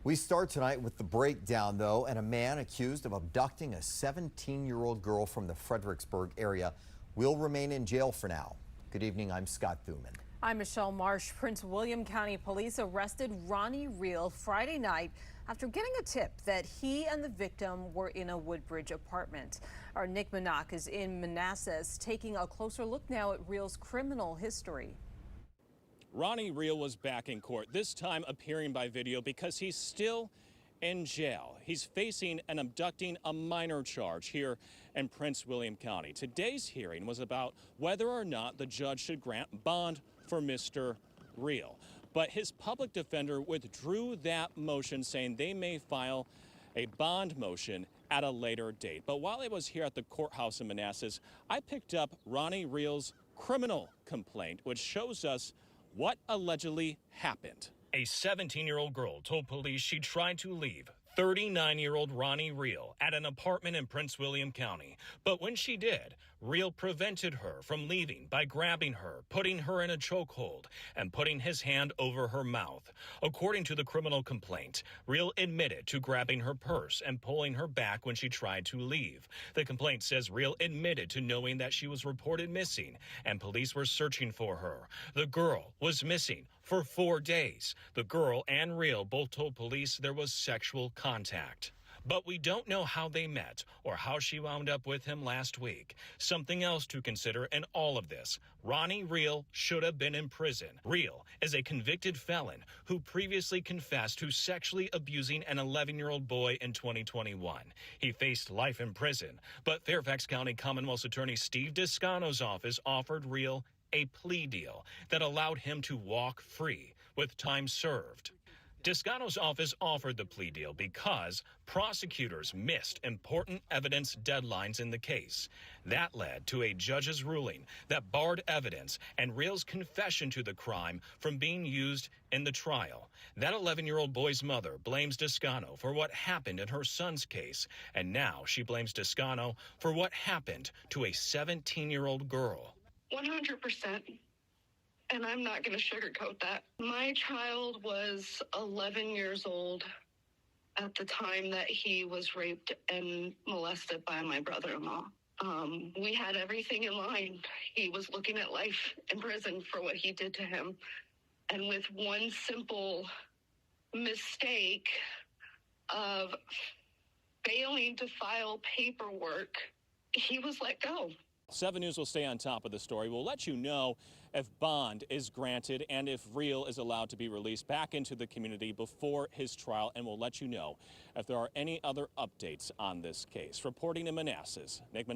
We start tonight with the breakdown, though, and a man accused of abducting a 17-year-old girl from the Fredericksburg area will remain in jail for now. Good evening, I'm Scott Thuman. I'm Michelle Marsh. Prince William County Police arrested Ronnie Reel Friday night after getting a tip that he and the victim were in a Woodbridge apartment. Our Nick Minock is in Manassas, taking a closer look now at Reel's criminal history. Ronnie Reel was back in court, this time appearing by video because he's still in jail. He's facing an abducting a minor charge here in Prince William County. Today's hearing was about whether or not the judge should grant bond for Mr. Reel. But his public defender withdrew that motion, saying they may file a bond motion at a later date. But while I was here at the courthouse in Manassas, I picked up Ronnie Reel's criminal complaint, which shows us what allegedly happened. A 17-year-old girl told police she tried to leave 39-year-old Ronnie Reel at an apartment in Prince William County. But when she did, Reel prevented her from leaving by grabbing her, putting her in a chokehold, and putting his hand over her mouth. According to the criminal complaint, Reel admitted to grabbing her purse and pulling her back when she tried to leave. The complaint says Reel admitted to knowing that she was reported missing, and police were searching for her. The girl was missing for 4 days. The girl and Reel both told police there was sexual contact. But we don't know how they met or how she wound up with him last week. Something else to consider in all of this: Ronnie Reel should have been in prison. Reel is a convicted felon who previously confessed to sexually abusing an 11-year-old boy in 2021. He faced life in prison, but Fairfax County Commonwealth Attorney Steve Descano's office offered Reel a plea deal that allowed him to walk free with time served. Descano's office offered the plea deal because prosecutors missed important evidence deadlines in the case. That led to a judge's ruling that barred evidence and Reel's confession to the crime from being used in the trial. That 11-year-old boy's mother blames Descano for what happened in her son's case, and now she blames Descano for what happened to a 17-year-old girl. 100%. And I'm not going to sugarcoat that. My child was 11 years old at the time that he was raped and molested by my brother-in-law. We had everything in line. He was looking at life in prison for what he did to him. And with one simple mistake of failing to file paperwork, he was let go. 7 News will stay on top of the story. We'll let you know if bond is granted and if Reel is allowed to be released back into the community before his trial, and we'll let you know if there are any other updates on this case. Reporting in Manassas, Nick Minock.